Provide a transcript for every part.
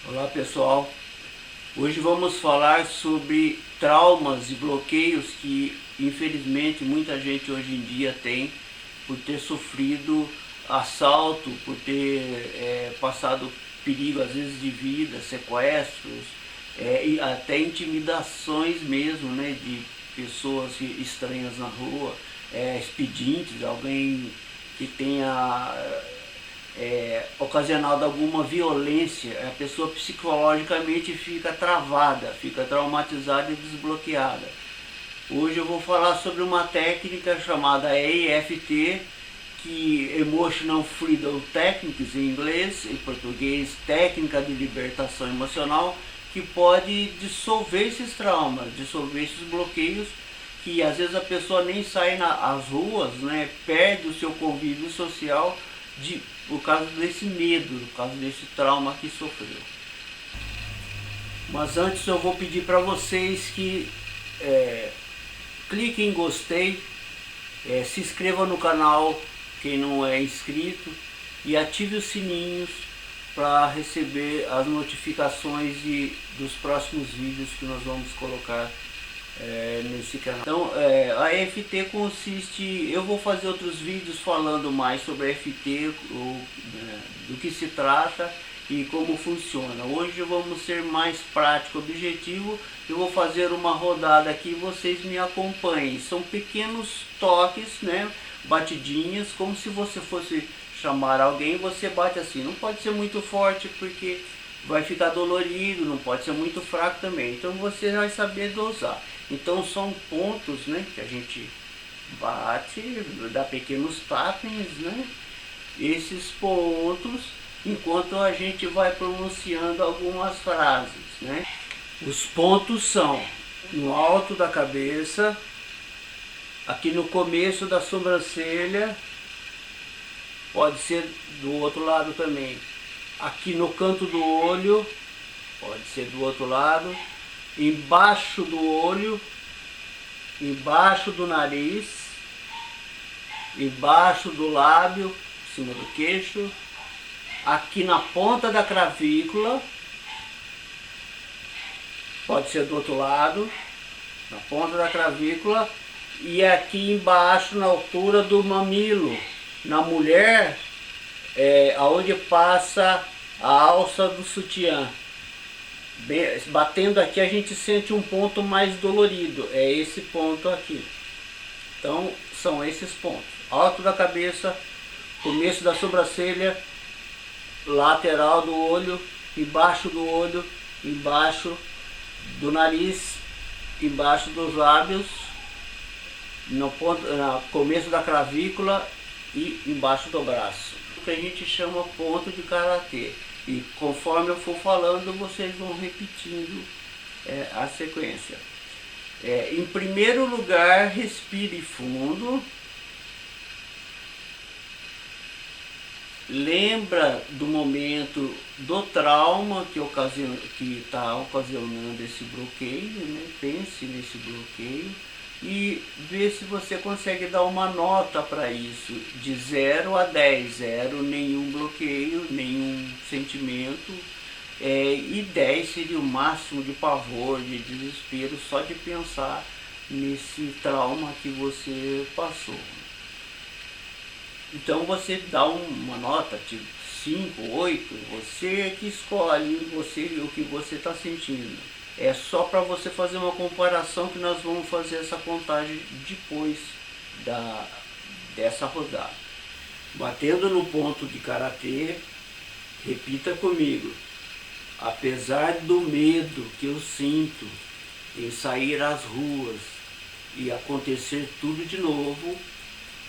Olá pessoal, hoje vamos falar sobre traumas e bloqueios que infelizmente muita gente hoje em dia tem por ter sofrido assalto, por ter passado perigo às vezes de vida, sequestros e até intimidações mesmo, né, de pessoas estranhas na rua, pedintes, alguém que tenha ocasionado alguma violência, a pessoa psicologicamente fica travada, fica traumatizada e desbloqueada. Hoje eu vou falar sobre uma técnica chamada EFT, que Emotional Freedom Techniques em inglês, em português Técnica de Libertação Emocional, que pode dissolver esses traumas, dissolver esses bloqueios, que às vezes a pessoa nem sai às ruas, né, perde o seu convívio social por causa desse medo, por causa desse trauma que sofreu. Mas antes eu vou pedir para vocês que cliquem em gostei, se inscreva no canal quem não é inscrito e ative os sininhos para receber as notificações dos próximos vídeos que nós vamos colocar nesse canal. Então a EFT consiste, eu vou fazer outros vídeos falando mais sobre a EFT, do que se trata e como funciona. Hoje vamos ser mais prático, objetivo. Eu vou fazer uma rodada aqui e vocês me acompanhem. São pequenos toques, né, batidinhas, como se você fosse chamar alguém, você bate assim. Não pode ser muito forte porque vai ficar dolorido, não pode ser muito fraco também. Então você vai saber dosar. Então são pontos, né, que a gente bate, dá pequenos tapings, né, esses pontos, enquanto a gente vai pronunciando algumas frases, né. Os pontos são no alto da cabeça, aqui no começo da sobrancelha, pode ser do outro lado também, aqui no canto do olho, pode ser do outro lado, embaixo do olho, embaixo do nariz, embaixo do lábio, em cima do queixo, aqui na ponta da clavícula, pode ser do outro lado, na ponta da clavícula, e aqui embaixo na altura do mamilo. Na mulher, aonde passa a alça do sutiã. Batendo aqui a gente sente um ponto mais dolorido, é esse ponto aqui. Então são esses pontos: alto da cabeça, começo da sobrancelha, lateral do olho, embaixo do olho, embaixo do nariz, embaixo dos lábios, no começo da clavícula e embaixo do braço, que a gente chama ponto de karatê. E conforme eu for falando, vocês vão repetindo a sequência. Em primeiro lugar, respire fundo. Lembra do momento do trauma que está ocasionando esse bloqueio, né? Pense nesse bloqueio e vê se você consegue dar uma nota para isso, de 0 a 10, 0 nenhum bloqueio, nenhum sentimento, e 10 seria o máximo de pavor, de desespero, só de pensar nesse trauma que você passou. Então você dá uma nota tipo 5, 8, você que escolhe o que você está sentindo. É só para você fazer uma comparação, que nós vamos fazer essa contagem depois dessa rodada. Batendo no ponto de karatê, repita comigo: apesar do medo que eu sinto em sair às ruas e acontecer tudo de novo,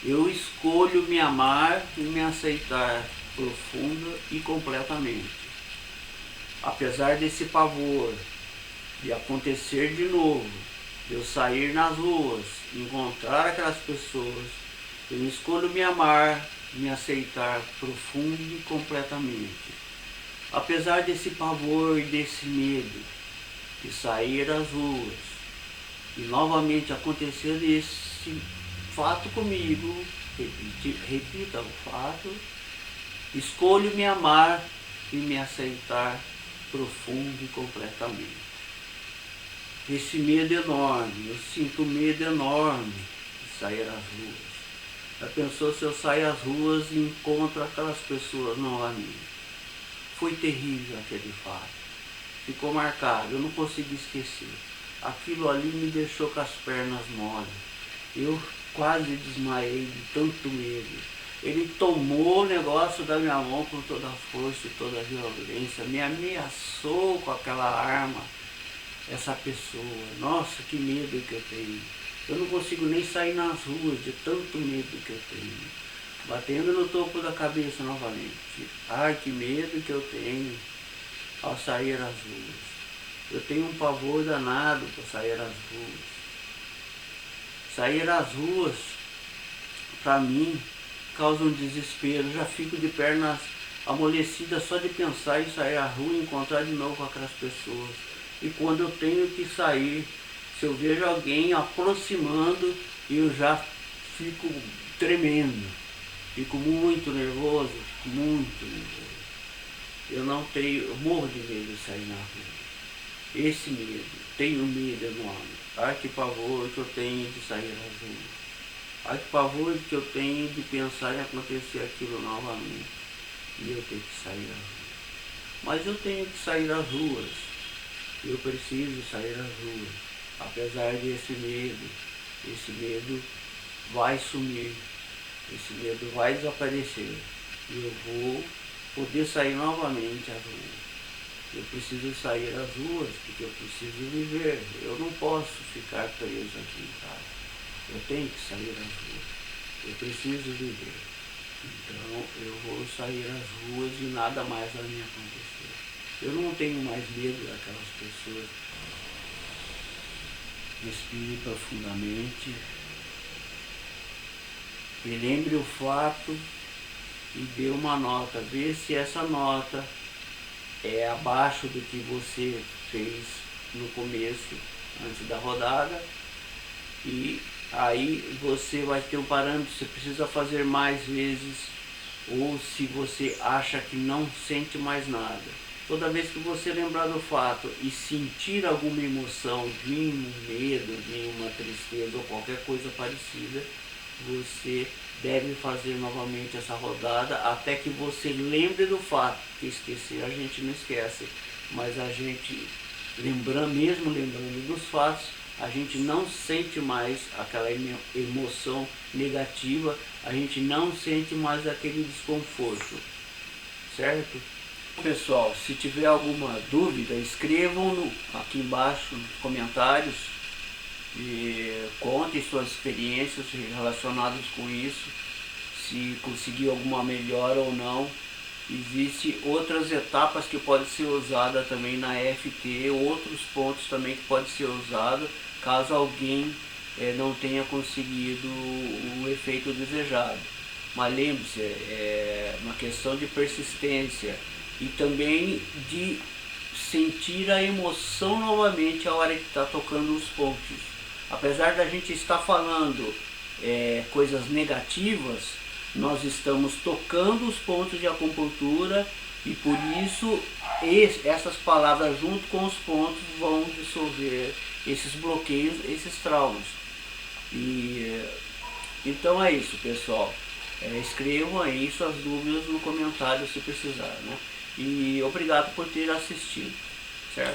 eu escolho me amar e me aceitar profunda e completamente. Apesar desse pavor de acontecer de novo, eu sair nas ruas, encontrar aquelas pessoas, eu escolho me amar, me aceitar profundo e completamente. Apesar desse pavor e desse medo de sair às ruas e novamente acontecer esse fato comigo, repita o fato, escolho me amar e me aceitar profundo e completamente. Esse medo enorme, eu sinto medo enorme de sair às ruas. Já pensou se eu sair às ruas e encontro aquelas pessoas novamente? Foi terrível aquele fato. Ficou marcado, eu não consegui esquecer. Aquilo ali me deixou com as pernas moles. Eu quase desmaiei de tanto medo. Ele tomou o negócio da minha mão com toda a força e toda a violência, me ameaçou com aquela arma. Essa pessoa, nossa, que medo que eu tenho. Eu não consigo nem sair nas ruas de tanto medo que eu tenho. Batendo no topo da cabeça novamente. Ai, que medo que eu tenho ao sair às ruas. Eu tenho um pavor danado para sair às ruas. Sair às ruas, para mim, causa um desespero. Eu já fico de pernas amolecidas só de pensar em sair à rua e encontrar de novo com aquelas pessoas. E quando eu tenho que sair, se eu vejo alguém aproximando, eu já fico tremendo. Fico muito nervoso, muito nervoso. Eu morro de medo de sair na rua. Esse medo, tenho medo enorme. Ai, que pavor que eu tenho de sair às ruas. Ai, que pavor que eu tenho de pensar em acontecer aquilo novamente. E eu tenho que sair às ruas. Mas eu tenho que sair às ruas. Eu preciso sair às ruas. Apesar desse medo. Esse medo vai sumir. Esse medo vai desaparecer. E eu vou poder sair novamente às ruas. Eu preciso sair às ruas porque eu preciso viver. Eu não posso ficar preso aqui em casa. Eu tenho que sair às ruas. Eu preciso viver. Então eu vou sair às ruas e nada mais vai me acontecer. Eu não tenho mais medo daquelas pessoas. Respire profundamente. Relembre o fato e dê uma nota. Vê se essa nota é abaixo do que você fez no começo, antes da rodada. E aí você vai ter um parâmetro, você precisa fazer mais vezes, ou se você acha que não sente mais nada. Toda vez que você lembrar do fato e sentir alguma emoção, vir um medo, vir uma tristeza ou qualquer coisa parecida, você deve fazer novamente essa rodada até que você lembre do fato, que esquecer a gente não esquece, mas a gente, mesmo lembrando dos fatos, a gente não sente mais aquela emoção negativa, a gente não sente mais aquele desconforto, certo? Pessoal, se tiver alguma dúvida, escrevam aqui embaixo nos comentários e contem suas experiências relacionadas com isso, se conseguiu alguma melhora ou não. Existem outras etapas que podem ser usadas também na EFT, outros pontos também que podem ser usados caso alguém não tenha conseguido o efeito desejado. Mas lembre-se, é uma questão de persistência e também de sentir a emoção novamente a hora que está tocando os pontos. Apesar da gente estar falando coisas negativas, nós estamos tocando os pontos de acupuntura e por isso essas palavras junto com os pontos vão dissolver esses bloqueios, esses traumas. Então é isso, pessoal. Escrevam aí suas dúvidas no comentário se precisar, né? E obrigado por ter assistido, certo?